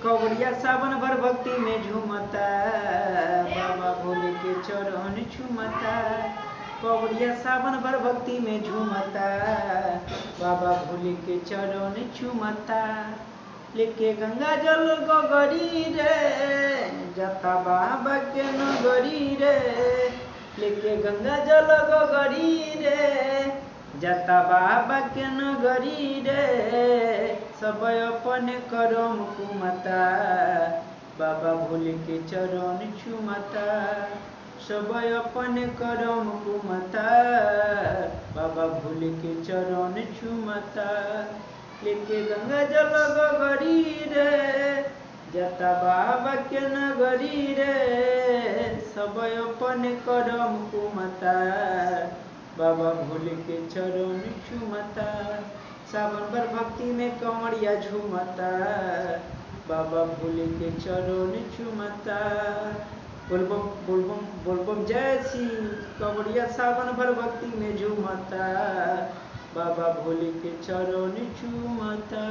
कवड़िया सावन भर भक्ति में झूमता, बाबा भोले के चरण झूमता। कवड़िया सावन भर भक्ति में झूमता, बाबा भोले के चरण झूमता। लेके गंगा जल गगरी रे, जाता बाबा के नगरी रे। लेके गंगा जल गगरी रे, जाता बाबा के नगरी रे। सब अपने करम कुमता, बाबा भोले के चरण चुमता। सब अपने करम कुमता, बाबा भोले के चरण चुमता। लेके गंगा जल गगरी रे, जाता बाबा के नगरी रे। सब अपने करम कुमता, बाबा भोले के चरण चुमता। सावन भर भक्ति में कवड़िया झूमता, बाबा भोले के चरण चुमता। बोलबम बोलबम बोलबम जय श्री। कवड़िया सावन भर भक्ति में झूमता, बाबा भोले के चरण चुमता।